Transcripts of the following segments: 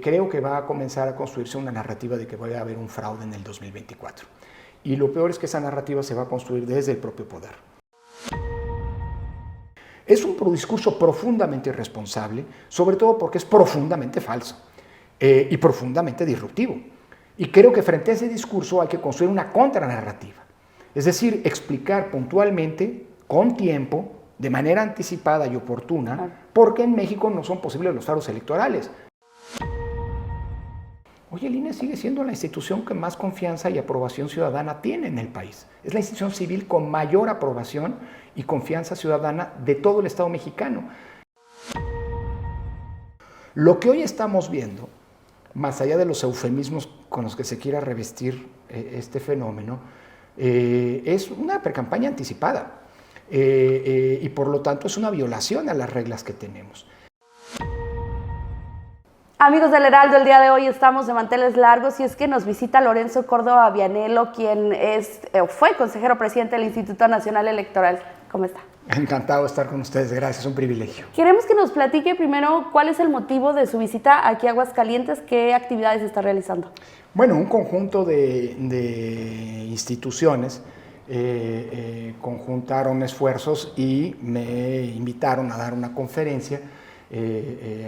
Creo que va a comenzar a construirse una narrativa de que va a haber un fraude en el 2024. Y lo peor es que esa narrativa se va a construir desde el propio poder. Es un discurso profundamente irresponsable, sobre todo porque es profundamente falso y profundamente disruptivo. Y creo que frente a ese discurso hay que construir una contranarrativa. Es decir, explicar puntualmente, con tiempo, de manera anticipada y oportuna, por qué en México no son posibles los fraudes electorales. Hoy el INE sigue siendo la institución que más confianza y aprobación ciudadana tiene en el país. Es la institución civil con mayor aprobación y confianza ciudadana de todo el Estado mexicano. Lo que hoy estamos viendo, más allá de los eufemismos con los que se quiera revestir este fenómeno, es una precampaña anticipada y por lo tanto es una violación a las reglas que tenemos. Amigos del Heraldo, el día de hoy estamos de manteles largos y es que nos visita Lorenzo Córdoba Vianello, quien fue consejero presidente del Instituto Nacional Electoral. ¿Cómo está? Encantado de estar con ustedes, gracias, un privilegio. Queremos que nos platique primero cuál es el motivo de su visita aquí a Aguascalientes, qué actividades está realizando. Bueno, un conjunto de instituciones conjuntaron esfuerzos y me invitaron a dar una conferencia.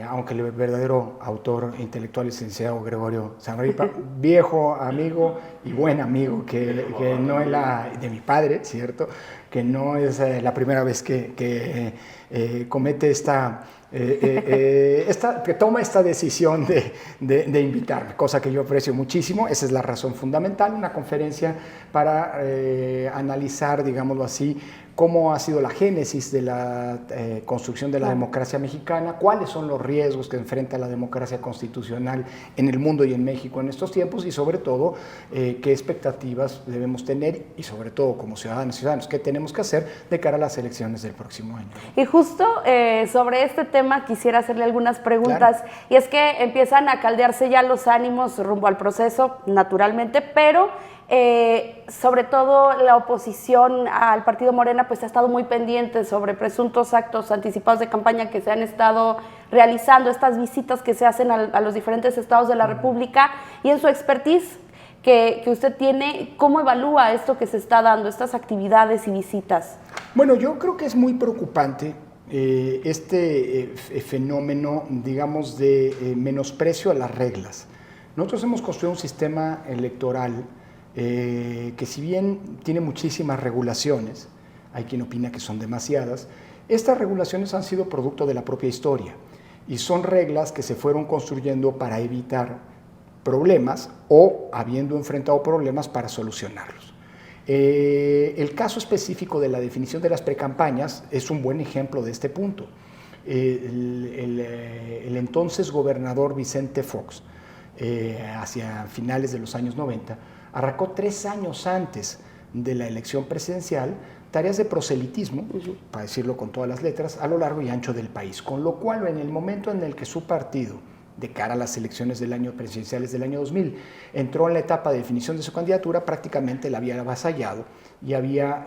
Aunque el verdadero autor intelectual es el licenciado Gregorio Zamarripa, viejo amigo y buen amigo, que no es de mi padre, ¿cierto? Que no es la primera vez que comete que toma esta decisión de invitarme, cosa que yo aprecio muchísimo. Esa es la razón fundamental, una conferencia para analizar, digámoslo así, cómo ha sido la génesis de la construcción de la democracia mexicana, cuáles son los riesgos que enfrenta la democracia constitucional en el mundo y en México en estos tiempos, y sobre todo qué expectativas debemos tener y sobre todo como ciudadanos y ciudadanos qué tenemos que hacer de cara a las elecciones del próximo año. Y justo sobre este tema quisiera hacerle algunas preguntas. Claro. Y es que empiezan a caldearse ya los ánimos rumbo al proceso, naturalmente, pero sobre todo la oposición al partido Morena pues ha estado muy pendiente sobre presuntos actos anticipados de campaña que se han estado realizando, estas visitas que se hacen a los diferentes estados de la República, y en su expertise que usted tiene, ¿cómo evalúa esto que se está dando, estas actividades y visitas? Bueno, yo creo que es muy preocupante este fenómeno, digamos, de menosprecio a las reglas. Nosotros hemos construido un sistema electoral que si bien tiene muchísimas regulaciones, hay quien opina que son demasiadas, estas regulaciones han sido producto de la propia historia y son reglas que se fueron construyendo para evitar problemas o, habiendo enfrentado problemas, para solucionarlos. El caso específico de la definición de las precampañas es un buen ejemplo de este punto. El entonces gobernador Vicente Fox, hacia finales de los años 90, arrancó 3 años antes de la elección presidencial tareas de proselitismo, para decirlo con todas las letras, a lo largo y ancho del país, con lo cual en el momento en el que su partido, de cara a las elecciones presidenciales del año 2000, entró en la etapa de definición de su candidatura, prácticamente la había avasallado y había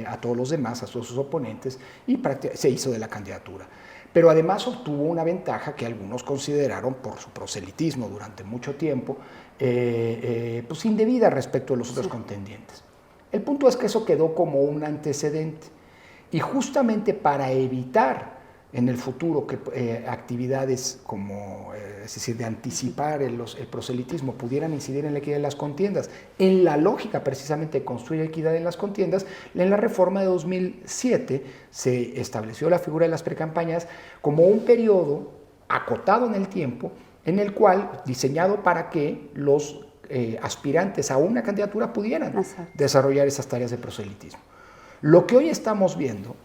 a todos los demás, a todos sus oponentes, y se hizo de la candidatura. Pero además obtuvo una ventaja que algunos consideraron, por su proselitismo durante mucho tiempo, pues indebida respecto a los otros contendientes. El punto es que eso quedó como un antecedente, y justamente para evitar en el futuro que actividades como, es decir, de anticipar el proselitismo pudieran incidir en la equidad de las contiendas, en la lógica precisamente de construir equidad en las contiendas, en la reforma de 2007 se estableció la figura de las precampañas como un periodo acotado en el tiempo, en el cual, diseñado para que los aspirantes a una candidatura pudieran desarrollar esas tareas de proselitismo. Lo que hoy estamos viendo,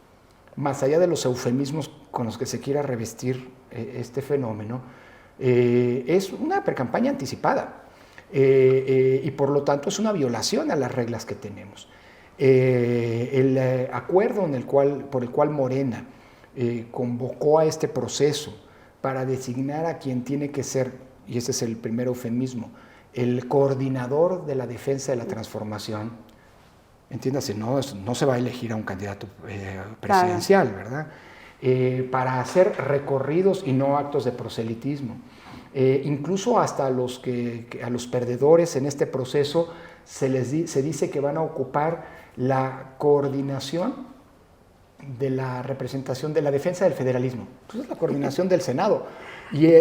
más allá de los eufemismos con los que se quiera revestir este fenómeno, es una precampaña anticipada y por lo tanto es una violación a las reglas que tenemos. El acuerdo por el cual Morena convocó a este proceso para designar a quien tiene que ser, y ese es el primer eufemismo, el coordinador de la defensa de la transformación. Entiéndase, no se va a elegir a un candidato presidencial, ¿verdad? Para hacer recorridos y no actos de proselitismo. incluso hasta a los perdedores en este proceso se dice que van a ocupar la coordinación de la representación de la defensa del federalismo. Pues es la coordinación del Senado.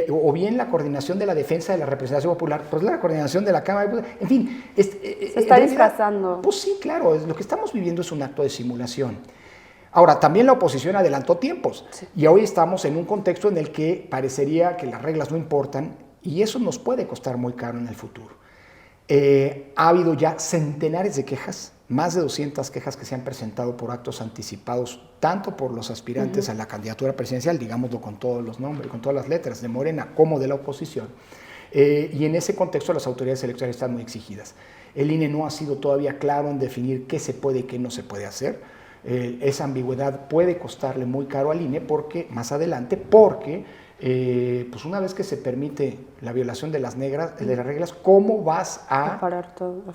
O bien la coordinación de la defensa de la representación popular, pues la coordinación de la Cámara, en fin. Se está disfrazando. Pues sí, claro, lo que estamos viviendo es un acto de simulación. Ahora, también la oposición adelantó tiempos, sí. Y hoy estamos en un contexto en el que parecería que las reglas no importan, y eso nos puede costar muy caro en el futuro. Ha habido ya centenares de quejas, más de 200 quejas que se han presentado por actos anticipados, tanto por los aspirantes a la candidatura presidencial, digámoslo con todos los nombres, con todas las letras, de Morena como de la oposición. Y en ese contexto las autoridades electorales están muy exigidas. El INE no ha sido todavía claro en definir qué se puede y qué no se puede hacer. Esa ambigüedad puede costarle muy caro al INE más adelante, porque pues una vez que se permite la violación de las reglas, ¿cómo vas a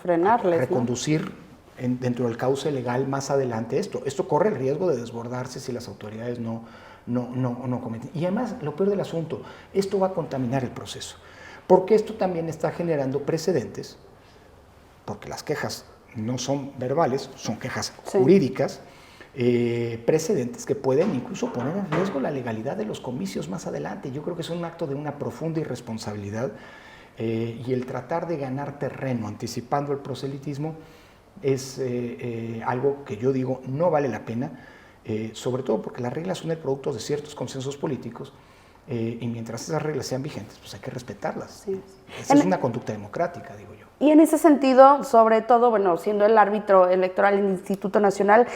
frenarles, reconducir dentro del cauce legal más adelante esto? Esto corre el riesgo de desbordarse si las autoridades no cometen. Y además, lo peor del asunto, esto va a contaminar el proceso, porque esto también está generando precedentes, porque las quejas no son verbales, son quejas jurídicas, precedentes que pueden incluso poner en riesgo la legalidad de los comicios más adelante. Yo creo que es un acto de una profunda irresponsabilidad, y el tratar de ganar terreno anticipando el proselitismo es algo que yo digo no vale la pena, sobre todo porque las reglas son el producto de ciertos consensos políticos, y mientras esas reglas sean vigentes, pues hay que respetarlas. Sí. Esa es una conducta democrática, digo yo. Y en ese sentido, sobre todo, bueno, siendo el árbitro electoral en el Instituto Nacional,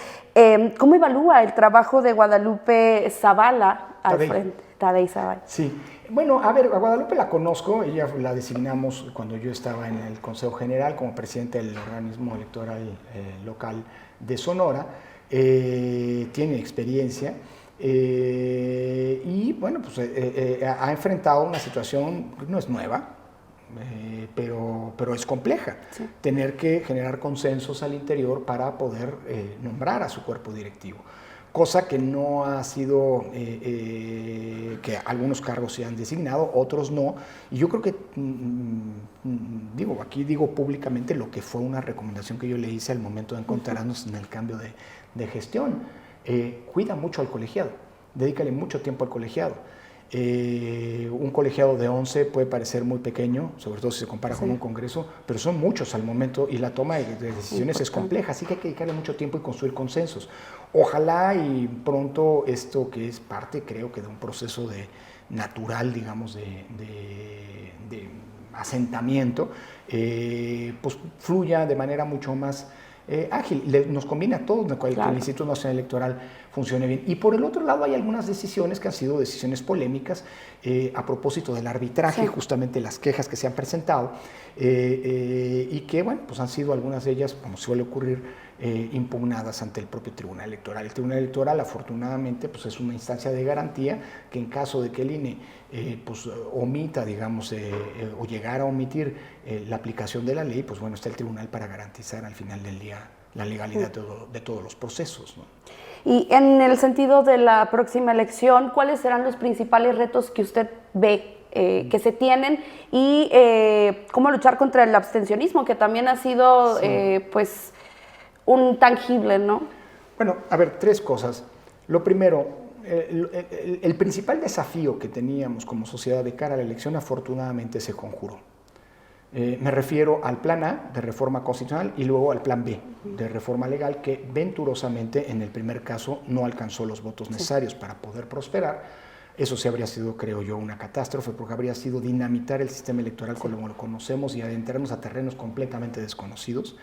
¿cómo evalúa el trabajo de Guadalupe Zavala al frente? Tadei Zavala. Sí. Bueno, a ver, a Guadalupe la conozco, ella la designamos cuando yo estaba en el Consejo General como presidente del organismo electoral local de Sonora, tiene experiencia, y bueno, pues ha enfrentado una situación que no es nueva, pero es compleja, sí. Tener que generar consensos al interior para poder nombrar a su cuerpo directivo, cosa que no ha sido, que algunos cargos se han designado, otros no, y yo creo que, aquí digo públicamente lo que fue una recomendación que yo le hice al momento de encontrarnos en el cambio de gestión. Cuida mucho al colegiado, dedícale mucho tiempo al colegiado. Un colegiado de 11 puede parecer muy pequeño, sobre todo si se compara con un congreso, pero son muchos al momento y la toma de decisiones es compleja, así que hay que dedicarle mucho tiempo y construir consensos. Ojalá y pronto esto, que es parte, creo que de un proceso natural, digamos, de asentamiento, pues fluya de manera mucho más ágil. Nos conviene a todos que el Instituto Nacional Electoral funcione bien. Y por el otro lado hay algunas decisiones que han sido decisiones polémicas a propósito del arbitraje, justamente las quejas que se han presentado, y que, bueno, pues han sido algunas de ellas, como suele ocurrir, impugnadas ante el propio Tribunal Electoral. El Tribunal Electoral, afortunadamente, pues es una instancia de garantía que en caso de que el INE pues omita, digamos, o llegara a omitir la aplicación de la ley, pues bueno, está el tribunal para garantizar al final del día la legalidad de todos los procesos, ¿no? Y en el sentido de la próxima elección, ¿cuáles serán los principales retos que usted ve que se tienen y cómo luchar contra el abstencionismo, que también ha sido pues un tangible, ¿no? Bueno, a ver, tres cosas. Lo primero, el principal desafío que teníamos como sociedad de cara a la elección, afortunadamente se conjuró. Me refiero al plan A de reforma constitucional y luego al plan B de reforma legal, que venturosamente en el primer caso no alcanzó los votos necesarios para poder prosperar. Eso sí habría sido, creo yo, una catástrofe, porque habría sido dinamitar el sistema electoral como lo conocemos y adentrarnos a terrenos completamente desconocidos,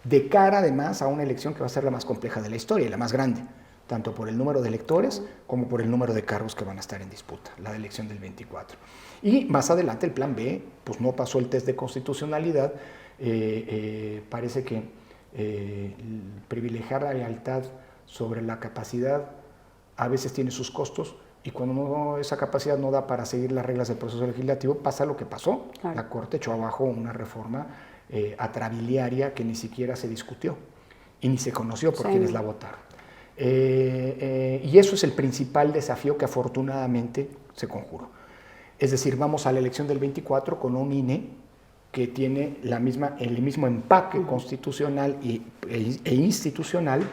de cara además a una elección que va a ser la más compleja de la historia y la más grande, tanto por el número de electores como por el número de cargos que van a estar en disputa, la elección del 24. Y más adelante el plan B, pues no pasó el test de constitucionalidad. Parece que privilegiar la lealtad sobre la capacidad a veces tiene sus costos, y cuando esa capacidad no da para seguir las reglas del proceso legislativo, pasa lo que pasó. Claro. La Corte echó abajo una reforma atrabiliaria que ni siquiera se discutió y ni se conoció por quienes la votaron. Y eso es el principal desafío que afortunadamente se conjuró. Es decir, vamos a la elección del 24 con un INE que tiene el mismo empaque constitucional e institucional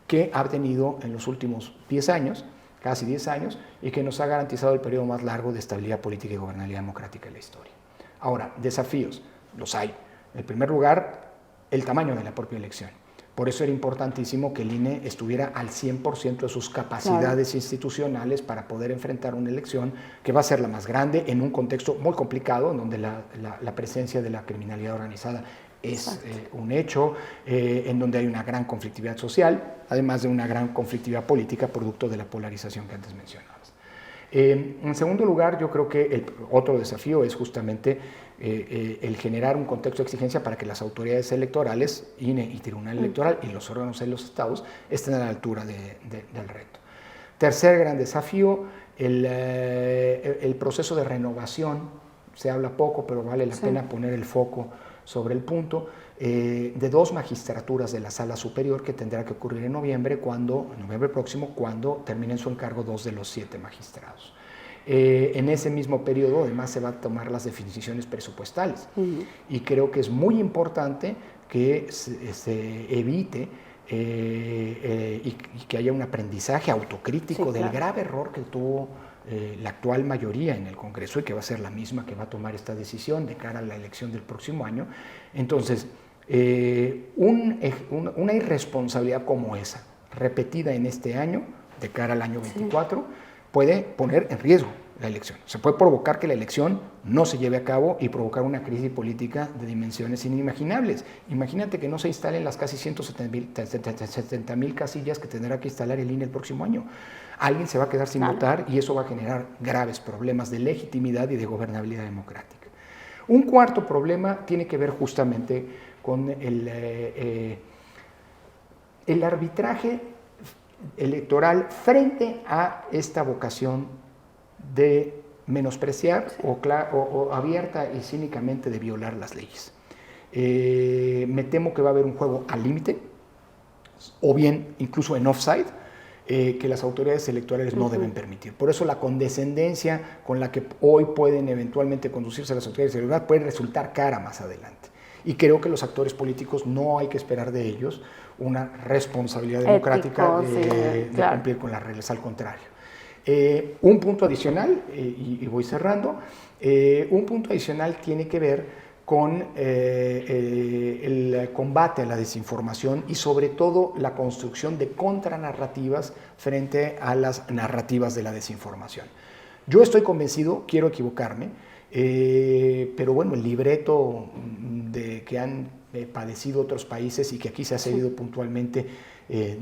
que ha tenido en los últimos 10 años, casi 10 años, y que nos ha garantizado el periodo más largo de estabilidad política y gobernabilidad democrática en la historia. Ahora, desafíos, los hay. En primer lugar, el tamaño de la propia elección. Por eso era importantísimo que el INE estuviera al 100% de sus capacidades institucionales para poder enfrentar una elección que va a ser la más grande en un contexto muy complicado, en donde la presencia de la criminalidad organizada es un hecho, en donde hay una gran conflictividad social, además de una gran conflictividad política producto de la polarización que antes mencionabas. En segundo lugar, yo creo que el otro desafío es justamente el generar un contexto de exigencia para que las autoridades electorales, INE y Tribunal Electoral y los órganos de los estados estén a la altura del reto. Tercer gran desafío, el proceso de renovación. Se habla poco, pero vale la pena poner el foco sobre el punto, de 2 magistraturas de la Sala Superior que tendrá que ocurrir en noviembre próximo, cuando terminen su encargo 2 de los 7 magistrados. En ese mismo periodo, además, se van a tomar las definiciones presupuestales. Y creo que es muy importante que se evite y que haya un aprendizaje autocrítico del grave error que tuvo la actual mayoría en el Congreso y que va a ser la misma que va a tomar esta decisión de cara a la elección del próximo año. Entonces, una irresponsabilidad como esa, repetida en este año, de cara al año 24, puede poner en riesgo la elección. Se puede provocar que la elección no se lleve a cabo y provocar una crisis política de dimensiones inimaginables. Imagínate que no se instalen las casi 170,000 casillas que tendrá que instalar el INE el próximo año. Alguien se va a quedar sin votar y eso va a generar graves problemas de legitimidad y de gobernabilidad democrática. Un cuarto problema tiene que ver justamente con el arbitraje electoral frente a esta vocación de menospreciar o abierta y cínicamente de violar las leyes. Me temo que va a haber un juego al límite, o bien incluso en offside, que las autoridades electorales no deben permitir. Por eso la condescendencia con la que hoy pueden eventualmente conducirse las autoridades electorales puede resultar cara más adelante. Y creo que los actores políticos no hay que esperar de ellos una responsabilidad democrática de cumplir con las reglas, al contrario. Un punto adicional, y voy cerrando, un punto adicional tiene que ver con el combate a la desinformación y sobre todo la construcción de contranarrativas frente a las narrativas de la desinformación. Yo estoy convencido, quiero equivocarme, pero bueno, el libreto que han padecido otros países y que aquí se ha seguido puntualmente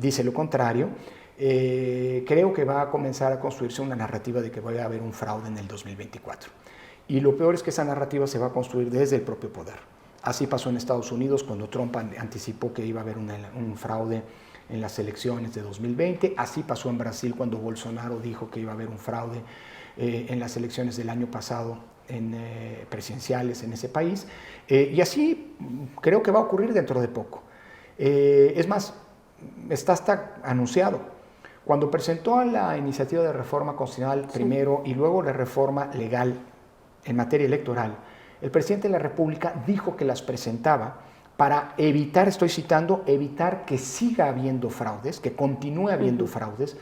dice lo contrario. Creo que va a comenzar a construirse una narrativa de que va a haber un fraude en el 2024. Y lo peor es que esa narrativa se va a construir desde el propio poder. Así pasó en Estados Unidos cuando Trump anticipó que iba a haber un fraude en las elecciones de 2020. Así pasó en Brasil cuando Bolsonaro dijo que iba a haber un fraude en las elecciones del año pasado presidenciales en ese país. Y así creo que va a ocurrir dentro de poco. Es más, está hasta anunciado. Cuando presentó la iniciativa de reforma constitucional primero y luego la reforma legal en materia electoral, el presidente de la República dijo que las presentaba para evitar, estoy citando, evitar que siga habiendo fraudes, que continúe habiendo fraudes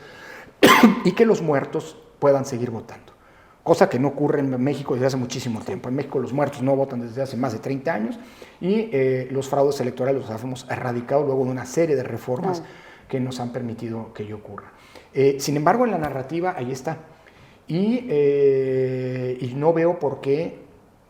y que los muertos puedan seguir votando. Cosa que no ocurre en México desde hace muchísimo tiempo. En México los muertos no votan desde hace más de 30 años y los fraudes electorales los hemos erradicado luego de una serie de reformas que nos han permitido que ello ocurra. Sin embargo, en la narrativa ahí está. Y no veo por qué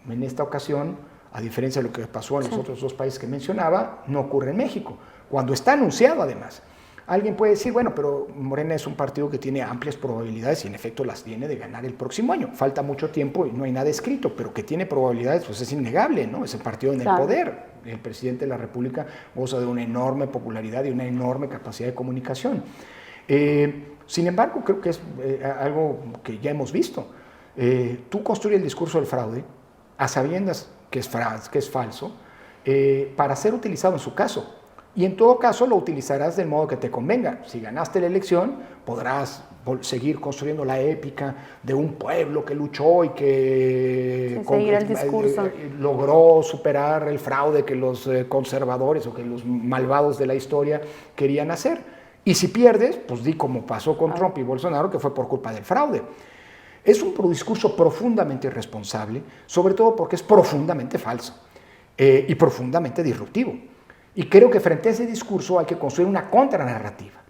en esta ocasión, a diferencia de lo que pasó en los otros 2 países que mencionaba, no ocurre en México, cuando está anunciado además. Alguien puede decir, bueno, pero Morena es un partido que tiene amplias probabilidades y en efecto las tiene de ganar el próximo año. Falta mucho tiempo y no hay nada escrito, pero que tiene probabilidades, pues es innegable, ¿no? Es el partido en el poder. El presidente de la República goza de una enorme popularidad y una enorme capacidad de comunicación. Sin embargo, creo que es algo que ya hemos visto. Tú construyes el discurso del fraude a sabiendas que es falso para ser utilizado en su caso. Y en todo caso lo utilizarás del modo que te convenga. Si ganaste la elección, podrás seguir construyendo la épica de un pueblo que luchó y que seguir el discurso. Logró superar el fraude que los conservadores o que los malvados de la historia querían hacer. Y si pierdes, pues di como pasó con Trump y Bolsonaro, que fue por culpa del fraude. Es un discurso profundamente irresponsable, sobre todo porque es profundamente falso y profundamente disruptivo. Y creo que frente a ese discurso hay que construir una contranarrativa.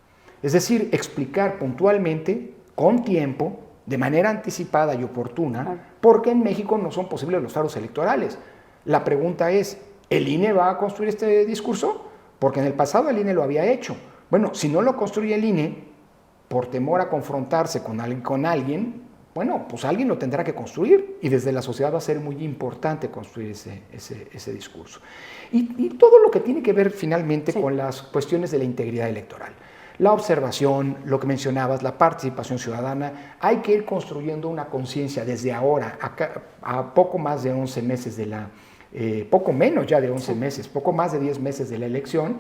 Es decir, explicar puntualmente, con tiempo, de manera anticipada y oportuna, por qué en México no son posibles los faros electorales. La pregunta es, ¿el INE va a construir este discurso? Porque en el pasado el INE lo había hecho. Bueno, si no lo construye el INE, por temor a confrontarse con alguien, bueno, pues alguien lo tendrá que construir y desde la sociedad va a ser muy importante construir ese discurso. Y todo lo que tiene que ver finalmente con las cuestiones de la integridad electoral. La observación, lo que mencionabas, la participación ciudadana, hay que ir construyendo una conciencia desde ahora, a poco más de 11 meses de la poco menos ya de 11 meses, poco más de 10 meses de la elección,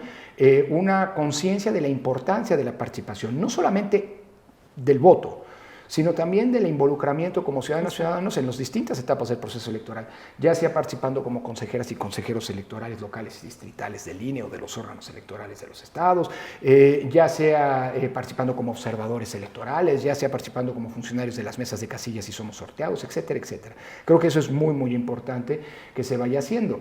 una conciencia de la importancia de la participación, no solamente del voto, sino también del involucramiento como ciudadanos en las distintas etapas del proceso electoral, ya sea participando como consejeras y consejeros electorales locales y distritales del INE o de los órganos electorales de los estados, ya sea participando como observadores electorales, ya sea participando como funcionarios de las mesas de casillas si somos sorteados, etcétera, etcétera. Creo que eso es muy, muy importante que se vaya haciendo.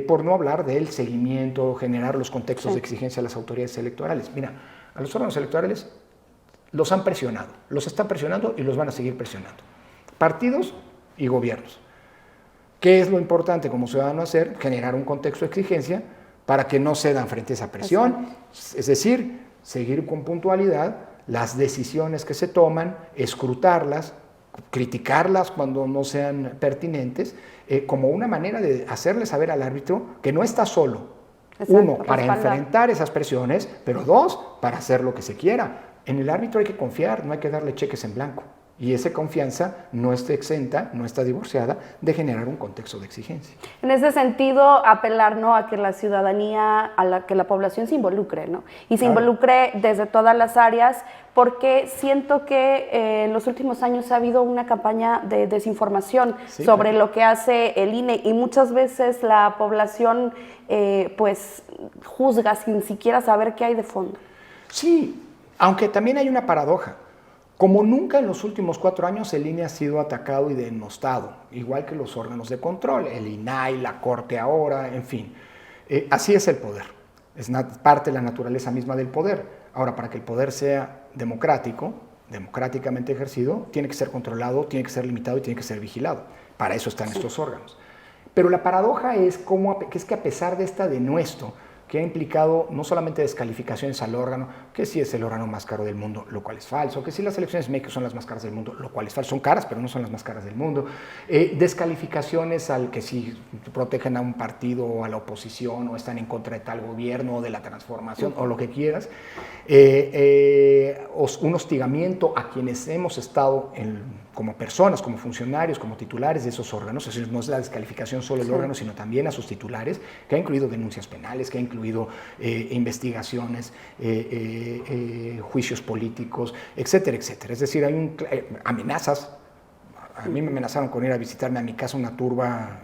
Por no hablar del seguimiento, generar los contextos de exigencia a las autoridades electorales. Mira, a los órganos electorales los han presionado, los están presionando y los van a seguir presionando. Partidos y gobiernos. ¿Qué es lo importante como ciudadano hacer? Generar un contexto de exigencia para que no cedan frente a esa presión. Es decir, seguir con puntualidad las decisiones que se toman, escrutarlas, criticarlas cuando no sean pertinentes, como una manera de hacerle saber al árbitro que no está solo. Uno, para enfrentar esas presiones, pero dos, para hacer lo que se quiera. En el árbitro hay que confiar, no hay que darle cheques en blanco. Y esa confianza no está exenta, no está divorciada de generar un contexto de exigencia. En ese sentido, apelar, ¿no?, a que la ciudadanía, que la población se involucre, ¿no? Y se involucre desde todas las áreas, porque siento que en los últimos años ha habido una campaña de desinformación sobre lo que hace el INE y muchas veces la población pues juzga sin siquiera saber qué hay de fondo. Sí, aunque también hay una paradoja. Como nunca en los últimos 4 años el INE ha sido atacado y denostado, igual que los órganos de control, el INAI, la Corte ahora, en fin. Así es el poder, es parte de la naturaleza misma del poder. Ahora, para que el poder sea democrático, democráticamente ejercido, tiene que ser controlado, tiene que ser limitado y tiene que ser vigilado. Para eso están estos órganos. Pero la paradoja es que a pesar de esta denuesto, que ha implicado no solamente descalificaciones al órgano, que sí es el órgano más caro del mundo, lo cual es falso, que sí las elecciones en México son las más caras del mundo, lo cual es falso, son caras, pero no son las más caras del mundo, descalificaciones al que sí protegen a un partido o a la oposición o están en contra de tal gobierno o de la transformación o lo que quieras, un hostigamiento a quienes hemos estado como personas, como funcionarios, como titulares de esos órganos, es decir, no es la descalificación solo del órgano, sino también a sus titulares, que ha incluido denuncias penales, que ha incluido investigaciones, juicios políticos, etcétera, etcétera. Es decir, hay amenazas. A mí me amenazaron con ir a visitarme a mi casa una turba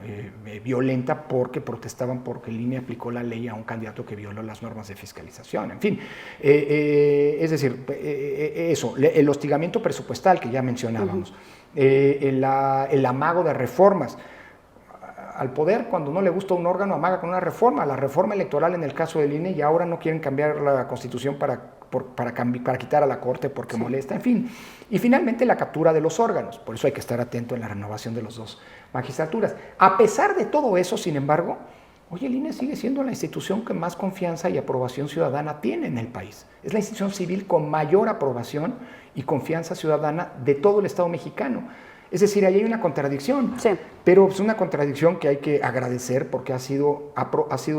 violenta porque protestaban porque el INE aplicó la ley a un candidato que violó las normas de fiscalización. En fin, es decir, eso, el hostigamiento presupuestal que ya mencionábamos, el amago de reformas. Al poder, cuando no le gusta un órgano, amaga con una reforma. La reforma electoral en el caso del INE, y ahora no quieren cambiar la Constitución para quitar a la Corte porque molesta, en fin. Y finalmente la captura de los órganos. Por eso hay que estar atento en la renovación de las 2 magistraturas. A pesar de todo eso, sin embargo, hoy el INE sigue siendo la institución que más confianza y aprobación ciudadana tiene en el país. Es la institución civil con mayor aprobación y confianza ciudadana de todo el Estado mexicano. Es decir, ahí hay una contradicción, pero es una contradicción que hay que agradecer porque ha sido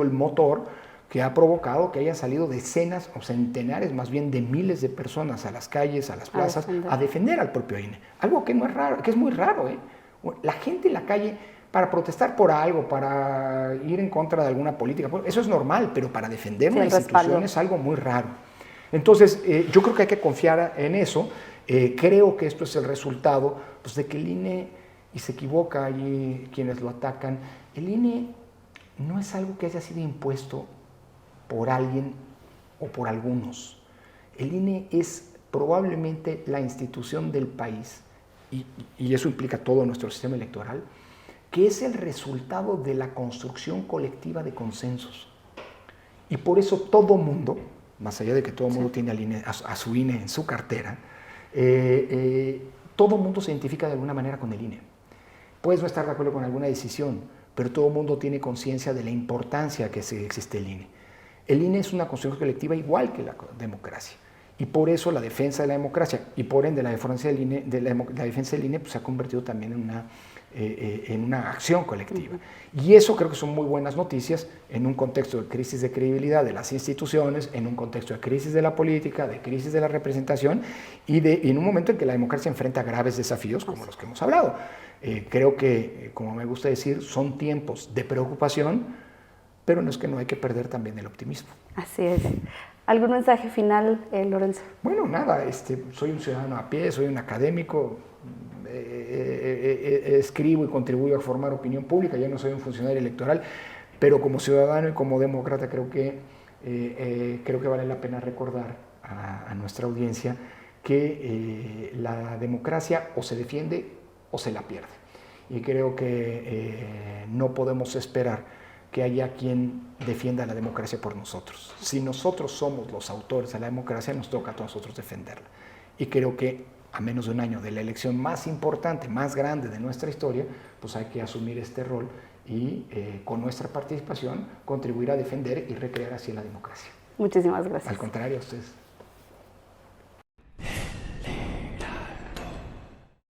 el motor que ha provocado que hayan salido decenas o centenares, más bien de miles de personas a las calles, a las plazas, a defender al propio INE. Algo que no es raro, que es muy raro, La gente en la calle para protestar por algo, para ir en contra de alguna política, eso es normal, pero para defender una institución es algo muy raro. Entonces, yo creo que hay que confiar en eso. Creo que esto es el resultado pues, de que el INE, y se equivoca allí quienes lo atacan, el INE no es algo que haya sido impuesto por alguien o por algunos. El INE es probablemente la institución del país, y eso implica todo nuestro sistema electoral, que es el resultado de la construcción colectiva de consensos. Y por eso todo mundo, más allá de que todo mundo tiene a su INE en su cartera, todo mundo se identifica de alguna manera con el INE. Puedes no estar de acuerdo con alguna decisión, pero todo mundo tiene conciencia de la importancia que existe el INE. El INE es una construcción colectiva igual que la democracia. Y por eso la defensa de la democracia y por ende la defensa del INE, pues, se ha convertido también en una acción colectiva. Y eso creo que son muy buenas noticias en un contexto de crisis de credibilidad de las instituciones, en un contexto de crisis de la política, de crisis de la representación y en un momento en que la democracia enfrenta graves desafíos como los que hemos hablado. Creo que, como me gusta decir, son tiempos de preocupación, pero no es que no hay que perder también el optimismo. Así es. ¿Algún mensaje final, Lorenzo? Bueno, nada, soy un ciudadano a pie, soy un académico, escribo y contribuyo a formar opinión pública, yo no soy un funcionario electoral, pero como ciudadano y como demócrata creo que vale la pena recordar a nuestra audiencia que la democracia o se defiende o se la pierde. Y creo que no podemos esperar que haya quien defienda la democracia por nosotros. Si nosotros somos los autores de la democracia, nos toca a nosotros defenderla. Y creo que a menos de un año de la elección más importante, más grande de nuestra historia, pues hay que asumir este rol y con nuestra participación contribuir a defender y recrear así la democracia. Muchísimas gracias. Al contrario, a ustedes.